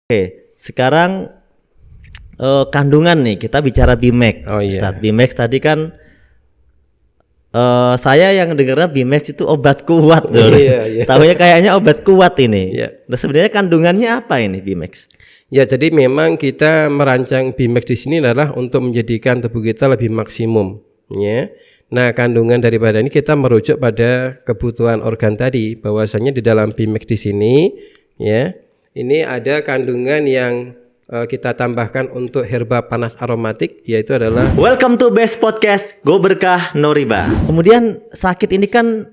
Oke, sekarang kandungan nih, kita bicara Bimax. Oh iya. Ustadz, Bimax tadi kan saya yang dengarnya Bimax itu obat kuat loh. Iya. Tahunya kayaknya obat kuat ini. Iya. Nah, sebenarnya kandungannya apa ini Bimax? Ya, jadi memang kita merancang Bimax di sini adalah untuk menjadikan tubuh kita lebih maksimum, ya. Nah, kandungan daripada ini kita merujuk pada kebutuhan organ tadi, bahwasanya di dalam Bimax di sini, ya, ini ada kandungan yang kita tambahkan untuk herba panas aromatik, yaitu adalah Welcome to Best Podcast, Go Berkah No Riba. Kemudian sakit ini kan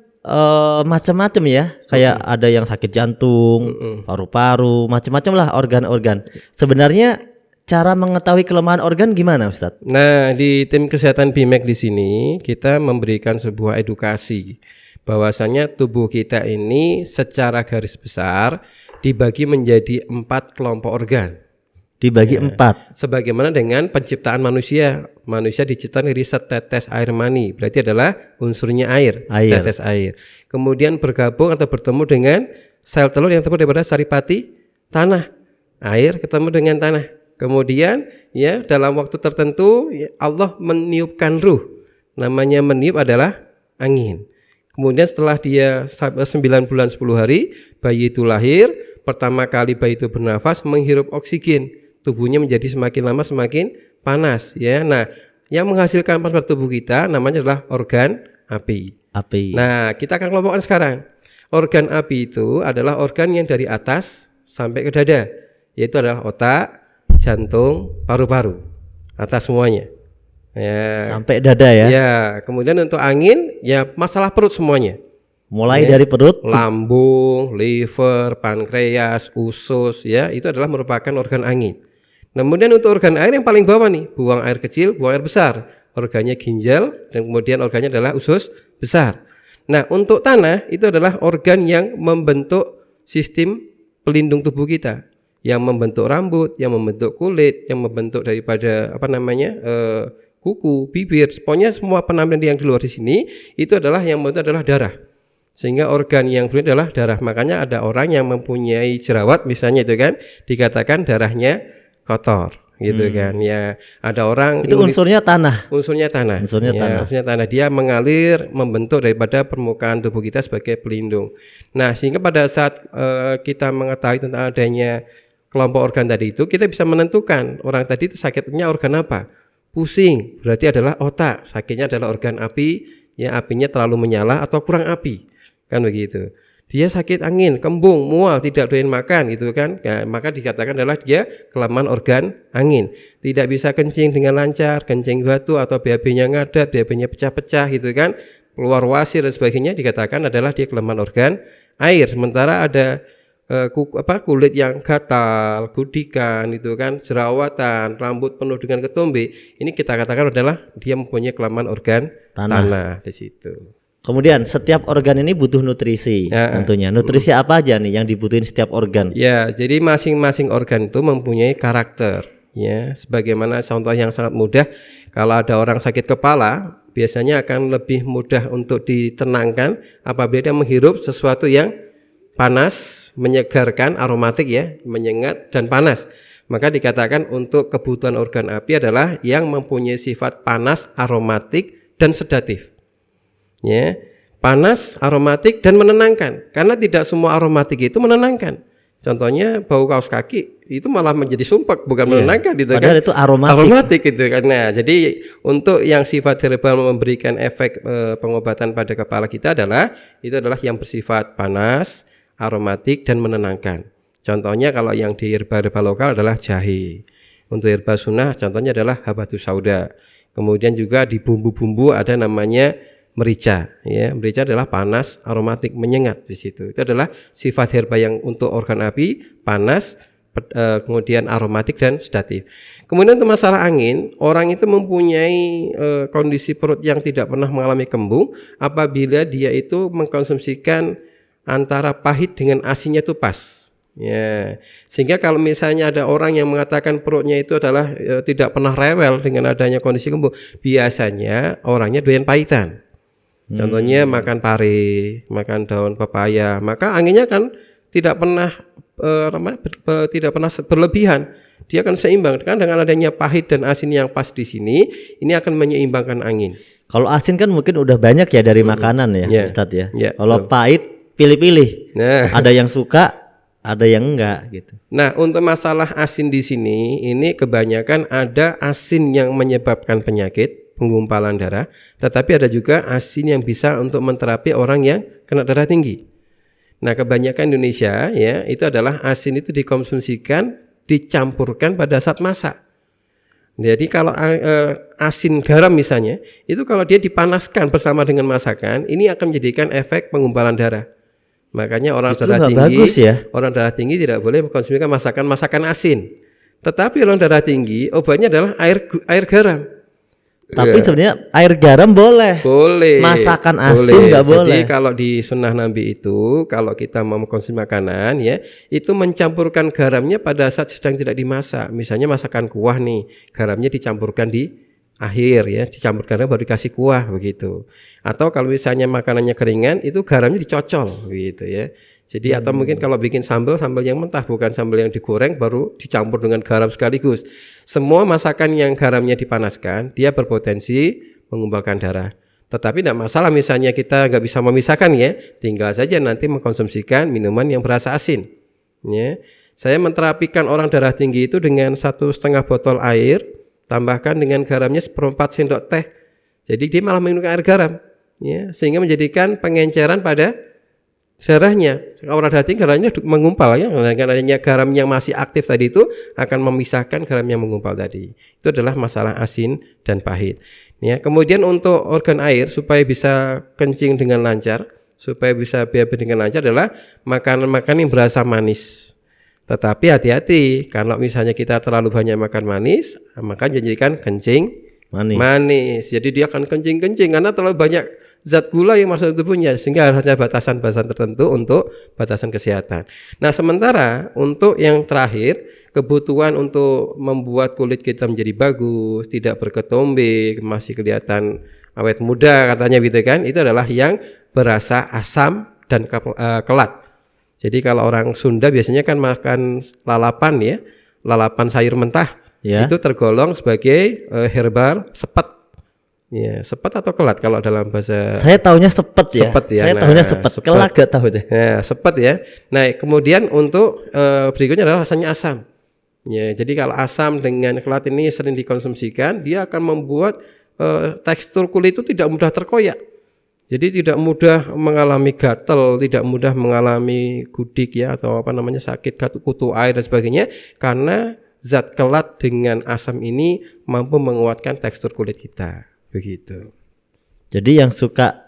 macam-macam ya, kayak ada yang sakit jantung, paru-paru, macam-macam lah organ-organ. Sebenarnya cara mengetahui kelemahan organ gimana, Ustadz? Nah, di tim kesehatan Bimax di sini kita memberikan sebuah edukasi bahwasanya tubuh kita ini secara garis besar dibagi menjadi 4 kelompok organ. Dibagi 4. Sebagaimana dengan penciptaan manusia. Manusia diciptakan dari setetes air mani, berarti adalah unsurnya air, setetes air. Kemudian bergabung atau bertemu dengan sel telur yang terbuat daripada saripati tanah. Air ketemu dengan tanah. Kemudian ya dalam waktu tertentu ya, Allah meniupkan ruh. Namanya meniup adalah angin. Kemudian setelah dia 9 bulan 10 hari bayi itu lahir, pertama kali bayi itu bernafas menghirup oksigen. Tubuhnya menjadi semakin lama semakin panas ya. Nah, yang menghasilkan panas pada tubuh kita namanya adalah organ api. Nah, kita akan kelompokkan sekarang. Organ api itu adalah organ yang dari atas sampai ke dada, yaitu adalah otak, jantung, paru-paru, atas semuanya. Ya. Sampai dada ya. Ya, kemudian untuk angin ya masalah perut semuanya. Mulai Ya, dari perut, lambung, liver, pankreas, usus ya, itu adalah merupakan organ angin. Kemudian untuk organ air yang paling bawah nih, buang air kecil, buang air besar. Organnya ginjal dan kemudian organnya adalah usus besar. Nah, untuk tanah itu adalah organ yang membentuk sistem pelindung tubuh kita, yang membentuk rambut, yang membentuk kulit, yang membentuk daripada kuku, bibir, pokoknya semua penampilan yang di luar di sini itu adalah yang membentuk adalah darah. Sehingga organ yang berbeda adalah darah. Makanya ada orang yang mempunyai jerawat misalnya itu kan dikatakan darahnya kotor gitu kan ya. Ada orang itu unsurnya tanah. Unsurnya tanah. Unsurnya tanah. Dia mengalir membentuk daripada permukaan tubuh kita sebagai pelindung. Nah, sehingga pada saat kita mengetahui tentang adanya kelompok organ tadi itu, kita bisa menentukan orang tadi itu sakitnya organ apa. Pusing berarti adalah otak, sakitnya adalah organ api, ya apinya terlalu menyala atau kurang api. Kan begitu. Dia sakit angin, kembung, mual, tidak doyan makan gitu kan. Nah, maka dikatakan adalah dia kelemahan organ angin. Tidak bisa kencing dengan lancar, kencing batu atau BAB-nya ngadat, BAB-nya pecah-pecah gitu kan. Keluar wasir dan sebagainya dikatakan adalah dia kelemahan organ air. Sementara ada kulit yang gatal, gudikan itu kan, jerawatan, rambut penuh dengan ketombe. Ini kita katakan adalah dia mempunyai kelemahan organ tanah di situ. Kemudian setiap organ ini butuh nutrisi tentunya. Nutrisi apa aja nih yang dibutuhin setiap organ? Ya, jadi masing-masing organ itu mempunyai karakter. Ya, sebagaimana contoh yang sangat mudah, kalau ada orang sakit kepala, biasanya akan lebih mudah untuk ditenangkan apabila dia menghirup sesuatu yang panas, menyegarkan, aromatik ya, menyengat dan panas. Maka dikatakan untuk kebutuhan organ api adalah yang mempunyai sifat panas, aromatik dan sedatif. Ya, panas, aromatik dan menenangkan. Karena tidak semua aromatik itu menenangkan. Contohnya bau kaos kaki itu malah menjadi sumpek, bukan menenangkan gitu kan. Padahal itu aromatik gitu kan. Nah, jadi untuk yang sifat herbal memberikan efek pengobatan pada kepala kita adalah yang bersifat panas, aromatik dan menenangkan. Contohnya kalau yang di herba-herba lokal adalah jahe. Untuk herba sunnah contohnya adalah habatus sauda. Kemudian juga di bumbu-bumbu ada namanya merica ya. Merica adalah panas, aromatik, menyengat di situ. Itu adalah sifat herba yang untuk organ api, panas, kemudian aromatik dan sedatif. Kemudian untuk masalah angin, orang itu mempunyai kondisi perut yang tidak pernah mengalami kembung apabila dia itu mengkonsumsikan antara pahit dengan asinnya itu pas. Ya, sehingga kalau misalnya ada orang yang mengatakan perutnya itu adalah tidak pernah rewel dengan adanya kondisi kembung, biasanya orangnya doyan pahitan. Contohnya makan pare, makan daun pepaya, maka anginnya kan tidak pernah tidak pernah berlebihan. Dia akan seimbang kan dengan adanya pahit dan asin yang pas di sini, ini akan menyeimbangkan angin. Kalau asin kan mungkin udah banyak ya dari makanan ya, Yeah. Ustadz ya. Yeah, Kalau betul. pahit pilih-pilih. Nah, Ada yang suka, ada yang enggak gitu. nah untuk masalah asin di sini, ini kebanyakan ada asin yang menyebabkan penyakit, penggumpalan darah, tetapi ada juga asin yang bisa untuk menterapi orang yang kena darah tinggi. Nah, kebanyakan Indonesia ya, itu adalah asin itu dikonsumsikan, dicampurkan pada saat masak. Jadi kalau asin garam misalnya, itu kalau dia dipanaskan bersama dengan masakan, ini akan menjadikan efek penggumpalan darah. Makanya orang Itu darah nggak tinggi, bagus ya? orang darah tinggi tidak boleh mengkonsumsikan masakan asin. Tetapi orang darah tinggi obatnya adalah air garam. Tapi sebenarnya air garam boleh. Boleh. Masakan asin nggak boleh. Jadi kalau di sunnah Nabi itu, kalau kita mau mengkonsumsi makanan ya, itu mencampurkan garamnya pada saat sedang tidak dimasak. Misalnya masakan kuah nih, garamnya dicampurkan di akhir ya, dicampurkan baru dikasih kuah begitu. Atau kalau misalnya makanannya keringan, itu garamnya dicocol gitu ya. Jadi atau mungkin kalau bikin sambal yang mentah, bukan sambal yang digoreng baru dicampur dengan garam sekaligus. Semua masakan yang garamnya dipanaskan, dia berpotensi menggumpalkan darah. Tetapi tidak masalah misalnya kita nggak bisa memisahkan ya, tinggal saja nanti mengkonsumsikan minuman yang berasa asin. Ya. Saya menterapikan orang darah tinggi itu dengan 1,5 botol air, tambahkan dengan garamnya 1/4 sendok teh. Jadi dia malah minum air garam, ya, sehingga menjadikan pengenceran pada darahnya. Orang darah tinggi darahnya mengumpal ya, dengan adanya garam yang masih aktif tadi itu akan memisahkan garam yang mengumpal tadi. Itu adalah masalah asin dan pahit. Ya, kemudian untuk organ air supaya bisa kencing dengan lancar, supaya bisa BAB dengan lancar adalah makanan-makanan yang berasa manis. Tetapi hati-hati, kalau misalnya kita terlalu banyak makan manis, maka menjadikan kencing manis. Jadi dia akan kencing-kencing karena terlalu banyak zat gula yang masuk ke tubuhnya, sehingga harusnya batasan-batasan tertentu untuk batasan kesehatan. Nah, sementara untuk yang terakhir, kebutuhan untuk membuat kulit kita menjadi bagus, tidak berketombe, masih kelihatan awet muda katanya gitu kan, itu adalah yang berasa asam dan kelat. Jadi kalau orang Sunda biasanya kan makan lalapan ya, lalapan sayur mentah, ya. Itu tergolong sebagai herbal sepet. Ya, sepet atau kelat kalau dalam bahasa. Saya taunya sepet ya. Sepet ya. Saya taunya sepet. Kelat gak tahu deh. Ya, sepet ya. Nah, kemudian untuk berikutnya adalah rasanya asam. Ya, jadi kalau asam dengan kelat ini sering dikonsumsikan, dia akan membuat tekstur kulit itu tidak mudah terkoyak. Jadi tidak mudah mengalami gatal, tidak mudah mengalami gudik ya, atau apa namanya sakit kutu air dan sebagainya, karena zat kelat dengan asam ini mampu menguatkan tekstur kulit kita. Begitu. Jadi yang suka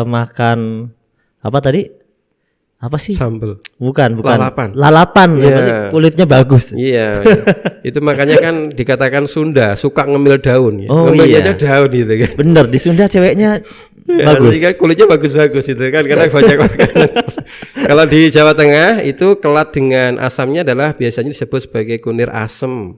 makan apa tadi? Apa sih? Sambal. Bukan. Lalapan. Yang penting kulitnya bagus. Iya. Itu makanya kan dikatakan Sunda suka ngemil daun ya. Oh, Ngemilnya iya. aja daun gitu kan. Bener, di Sunda ceweknya bagus. Kan kulitnya bagus-bagus itu kan karena banyak makanan. Kalau di Jawa Tengah itu kelat dengan asamnya adalah biasanya disebut sebagai kunir asem.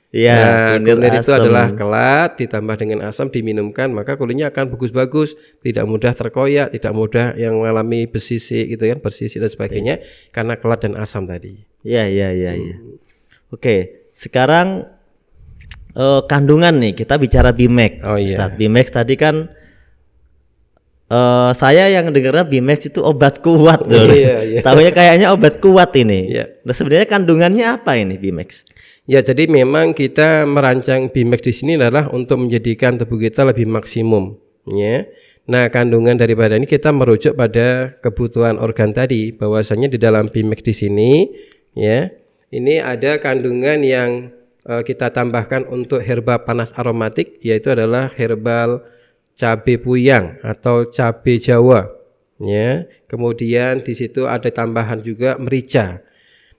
Iya, kunir itu adalah kelat ditambah dengan asam diminumkan, maka kulitnya akan bagus-bagus, tidak mudah terkoyak, tidak mudah yang mengalami bersisik gitu kan, bersisik dan sebagainya karena kelat dan asam tadi. Iya. Oke, sekarang kandungan nih, kita bicara Bimex. Oh iya. Ustadz, Bimex tadi kan saya yang dengarnya Bimex itu obat kuat dulu. Iya. Tahunya kayaknya obat kuat ini. Iya. Nah, sebenarnya kandungannya apa ini Bimex? Ya, jadi memang kita merancang Bimex di sini adalah untuk menjadikan tubuh kita lebih maksimum, ya. Nah, kandungan daripada ini kita merujuk pada kebutuhan organ tadi, bahwasanya di dalam Bimex di sini, ya, ini ada kandungan yang kita tambahkan untuk herba panas aromatik, yaitu adalah herbal cabai puyang atau cabai Jawa, ya. Kemudian di situ ada tambahan juga merica.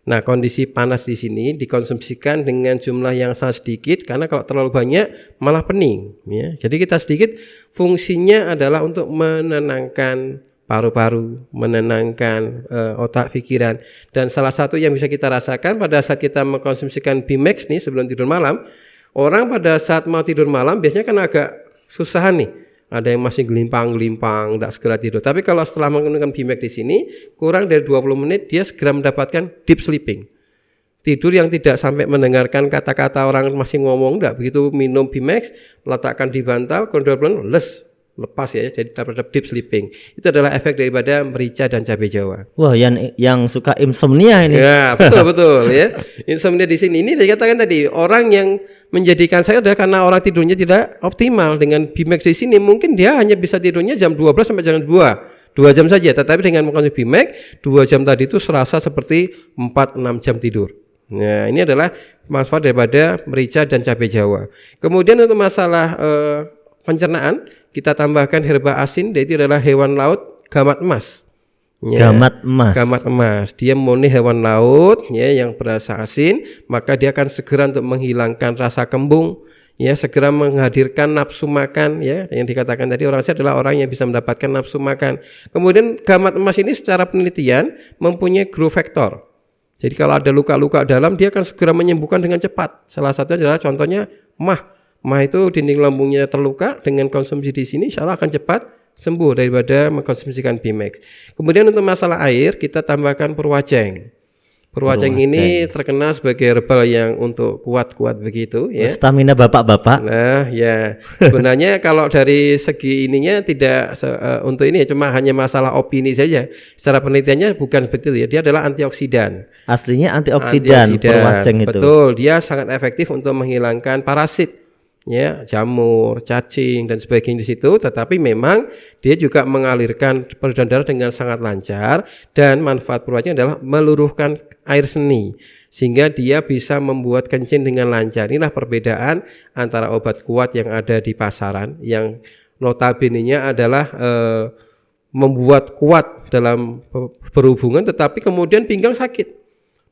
Nah, kondisi panas di sini dikonsumsikan dengan jumlah yang sangat sedikit karena kalau terlalu banyak malah pening, ya. Jadi kita sedikit, fungsinya adalah untuk menenangkan paru-paru, menenangkan otak pikiran. Dan salah satu yang bisa kita rasakan pada saat kita mengkonsumsikan Bimex nih sebelum tidur malam, orang pada saat mau tidur malam biasanya kan agak susahan nih, ada yang masih gelimpang-gelimpang, tidak segera tidur. Tapi kalau setelah menggunakan BMAX di sini, kurang dari 20 menit dia segera mendapatkan deep sleeping. Tidur yang tidak sampai mendengarkan kata-kata orang masih ngomong, tidak begitu minum BMAX, letakkan di bantal, kemudian lepas ya, jadi terhadap deep sleeping. Itu adalah efek daripada merica dan cabai Jawa. Wah, yang suka insomnia ini. Ya, betul ya. Insomnia di sini ini dikatakan tadi, orang yang menjadikan saya adalah karena orang tidurnya tidak optimal. Dengan BMAX di sini mungkin dia hanya bisa tidurnya jam 12 sampai jam 2 jam saja, tetapi dengan mengkonsumsi BMAX 2 jam tadi itu serasa seperti 4-6 jam tidur. Nah, ini adalah manfaat daripada merica dan cabai Jawa. Kemudian untuk masalah pencernaan, kita tambahkan herba asin, yaitu adalah hewan laut gamat emas. Ya, gamat emas. Dia murni hewan laut ya yang berasa asin, maka dia akan segera untuk menghilangkan rasa kembung, ya, segera menghadirkan nafsu makan, ya. Yang dikatakan tadi orang sehat adalah orang yang bisa mendapatkan nafsu makan. Kemudian gamat emas ini secara penelitian mempunyai growth factor. Jadi kalau ada luka-luka dalam, dia akan segera menyembuhkan dengan cepat. Salah satunya adalah contohnya mah itu dinding lambungnya terluka, dengan konsumsi di sini insya Allah akan cepat sembuh daripada mengkonsumsikan BMAX. Kemudian untuk masalah air, kita tambahkan purwaceng. Purwaceng ini terkenal sebagai herbal yang untuk kuat-kuat begitu ya. Stamina bapak-bapak. Nah ya, sebenarnya kalau dari segi ininya tidak untuk ini ya, cuma hanya masalah opini saja. Secara penelitiannya bukan seperti itu ya, dia adalah antioksidan. Aslinya antioksidan. Purwaceng itu. Betul, dia sangat efektif untuk menghilangkan parasit, ya, jamur, cacing dan sebagainya di situ. Tetapi memang dia juga mengalirkan peredaran darah dengan sangat lancar, dan manfaat purwaceng adalah meluruhkan air seni sehingga dia bisa membuat kencing dengan lancar. Inilah perbedaan antara obat kuat yang ada di pasaran yang notabene-nya adalah membuat kuat dalam berhubungan, tetapi kemudian pinggang sakit.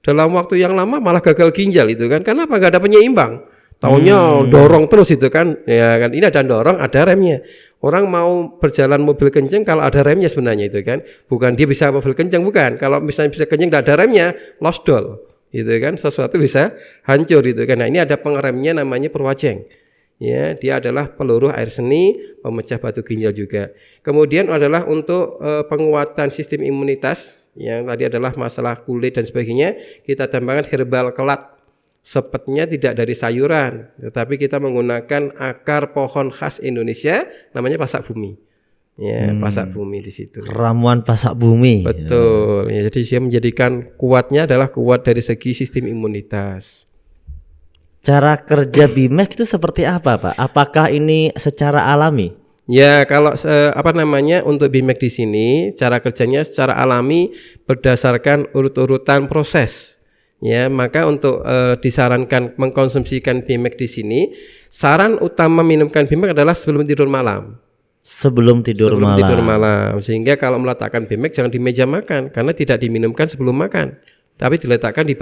Dalam waktu yang lama malah gagal ginjal itu kan. Kenapa? Enggak ada penyeimbang. Taunya dorong terus itu kan. Ya kan, ini ada dorong, ada remnya. Orang mau berjalan mobil kenceng kalau ada remnya sebenarnya itu kan. Bukan dia bisa mobil kenceng, bukan. Kalau misalnya bisa kenceng enggak ada remnya, lost doll. Gitu kan, sesuatu bisa hancur itu kan. Nah, ini ada pengeremnya namanya purwaceng. Ya, dia adalah peluruh air seni, pemecah batu ginjal juga. Kemudian adalah untuk penguatan sistem imunitas, yang tadi adalah masalah kulit dan sebagainya, kita tambahkan herbal kelat. Sepetnya tidak dari sayuran, tetapi kita menggunakan akar pohon khas Indonesia namanya pasak bumi. Ya, pasak bumi di situ. Ramuan pasak bumi. Betul. Ya, jadi dia menjadikan kuatnya adalah kuat dari segi sistem imunitas. Cara kerja BMAX itu seperti apa, Pak? Apakah ini secara alami? Ya, kalau untuk BMAX di sini cara kerjanya secara alami berdasarkan urut-urutan proses. Ya, maka untuk disarankan mengkonsumsikan BMAX di sini, saran utama minumkan BMAX adalah sebelum tidur malam. Sebelum tidur malam. Sehingga kalau meletakkan BMAX jangan di meja makan, karena tidak diminumkan sebelum makan, tapi diletakkan di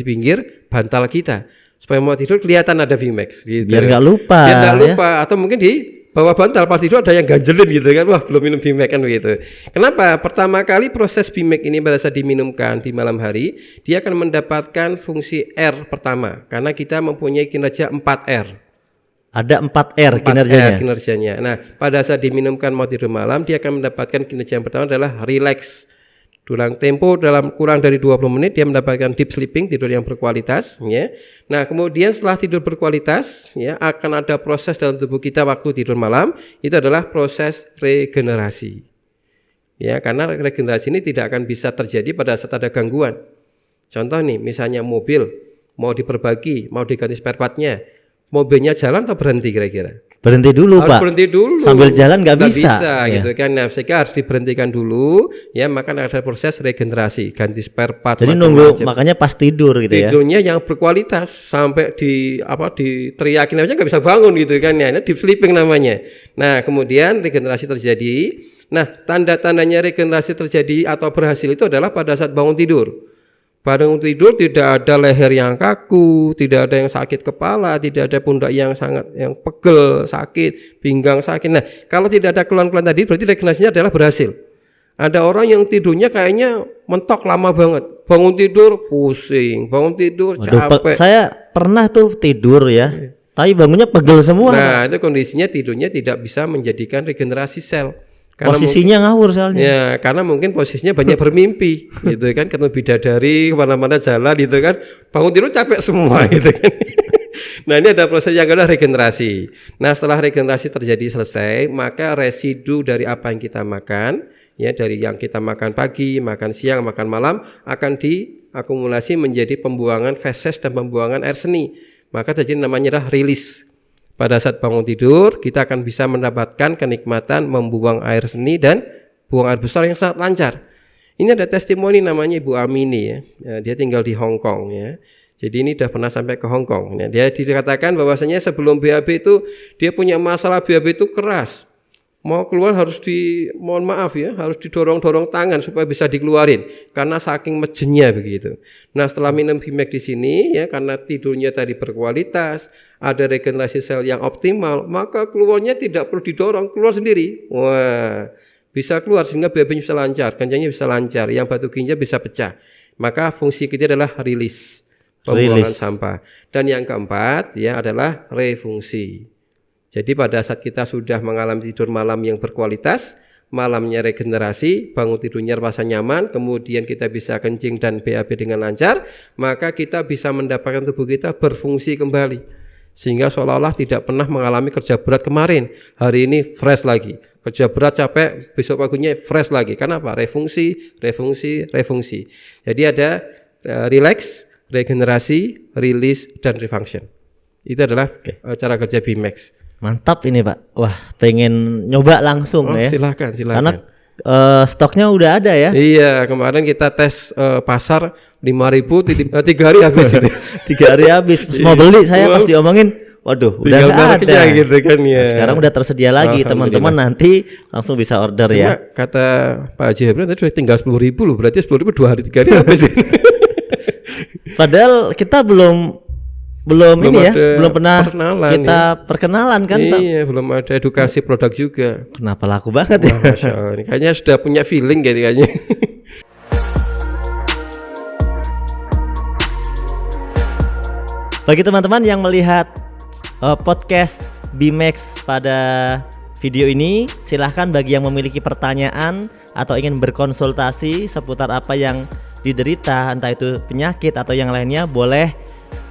pinggir bantal kita, supaya mau tidur kelihatan ada BMAX. Gitu. Biar nggak lupa. Ya? Atau mungkin di bawah bantal pas tidur ada yang ganjelin gitu kan, wah belum minum BMAX kan begitu. Kenapa? Pertama kali proses BMAX ini pada saat diminumkan di malam hari, dia akan mendapatkan fungsi R pertama, karena kita mempunyai kinerja 4R. Ada 4R kinerjanya. Nah, pada saat diminumkan mau tidur malam, dia akan mendapatkan kinerja yang pertama adalah relax. Dalam tempo dalam kurang dari 20 menit dia mendapatkan deep sleeping, tidur yang berkualitas, ya. Nah, kemudian setelah tidur berkualitas, ya, akan ada proses dalam tubuh kita waktu tidur malam, itu adalah proses regenerasi. Ya, karena regenerasi ini tidak akan bisa terjadi pada saat ada gangguan. Contoh nih, misalnya mobil mau diperbaiki, mau diganti spare part-nya. Mobilnya jalan atau berhenti kira-kira? Berhenti dulu, harus Pak. Berhenti dulu. Sambil jalan nggak bisa ya. Gitu kan. Nah, sehingga harus diberhentikan dulu, ya, maka ada proses regenerasi, ganti spare part. Jadi nunggu, makanya pas tidur gitu ya. Tidurnya yang berkualitas sampai diteriakin aja nggak bisa bangun gitu kan ya. Ini deep sleeping namanya. Nah, kemudian regenerasi terjadi. Nah, tanda-tandanya regenerasi terjadi atau berhasil itu adalah pada saat bangun tidur. Bangun tidur tidak ada leher yang kaku, tidak ada yang sakit kepala, tidak ada pundak yang pegel, sakit, pinggang sakit. Nah, kalau tidak ada keluhan-keluhan tadi berarti regenerasinya adalah berhasil. Ada orang yang tidurnya kayaknya mentok lama banget. Bangun tidur pusing, bangun tidur capek. Saya pernah tuh tidur ya. Tapi bangunnya pegel semua. Nah, itu kondisinya tidurnya tidak bisa menjadikan regenerasi sel. Posisinya ngawur soalnya. Ya, karena mungkin posisinya banyak bermimpi, gitu kan, ketemu bidadari, kemana-mana jalan, gitu kan, bangun tidur capek semua, gitu kan. Nah, ini ada proses yang adalah regenerasi. Nah, setelah regenerasi terjadi selesai, maka residu dari apa yang kita makan, ya, dari yang kita makan pagi, makan siang, makan malam, akan diakumulasi menjadi pembuangan feses dan pembuangan air seni. Maka terjadi namanya adalah rilis. Pada saat bangun tidur, kita akan bisa mendapatkan kenikmatan membuang air seni dan buang air besar yang sangat lancar. Ini ada testimoni namanya Ibu Amini, ya. Dia tinggal di Hong Kong, ya. Jadi ini sudah pernah sampai ke Hong Kong. Nah, dia dikatakan bahwasanya sebelum BAB itu dia punya masalah BAB itu keras. Mau keluar harus mohon maaf ya, harus didorong-dorong tangan supaya bisa dikeluarin karena saking mejennya begitu. Nah, setelah minum Bimax di sini ya, karena tidurnya tadi berkualitas, ada regenerasi sel yang optimal, maka keluarnya tidak perlu didorong, keluar sendiri. Wah, bisa keluar sehingga BAB-nya bisa lancar, kencangnya bisa lancar, yang batu ginjal bisa pecah. Maka fungsi ketiga adalah rilis, pembuangan sampah. Dan yang keempat ya adalah refungsi. Jadi pada saat kita sudah mengalami tidur malam yang berkualitas, malamnya regenerasi, bangun tidurnya rasa nyaman, kemudian kita bisa kencing dan BAB dengan lancar, maka kita bisa mendapatkan tubuh kita berfungsi kembali. Sehingga seolah-olah tidak pernah mengalami kerja berat kemarin, hari ini fresh lagi. Kerja berat capek, besok paginya fresh lagi. Kenapa? Refungsi. Jadi ada relax, regenerasi, rilis, dan refunction. Itu adalah cara kerja Bimax. Mantap ini Pak. Wah, pengen nyoba langsung ya. Silakan. Karena stoknya udah ada ya. Iya, kemarin kita tes pasar 5.000, 3 hari habis itu. 3 hari habis. Mau beli saya pas diomongin, waduh, udah nggak ada. Gitu kan ya. Nah, sekarang udah tersedia lagi, teman-teman nanti langsung bisa order. Cuma, ya. Kata Pak Haji Hebron tadi sudah tinggal 10.000 loh, berarti 10.000 2 hari 3 hari habis. Padahal kita belum ini ya, belum pernah kita perkenalan kan. Iya, belum ada edukasi produk juga. Kenapa laku banget ya? Masya Allah, ini kayaknya sudah punya feeling kayaknya. Bagi teman-teman yang melihat podcast Bimax pada video ini, silahkan bagi yang memiliki pertanyaan atau ingin berkonsultasi seputar apa yang diderita, entah itu penyakit atau yang lainnya, boleh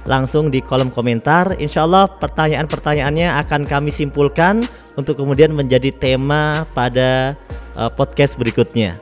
langsung di kolom komentar. Insya Allah pertanyaan-pertanyaannya akan kami simpulkan untuk kemudian menjadi tema pada podcast berikutnya.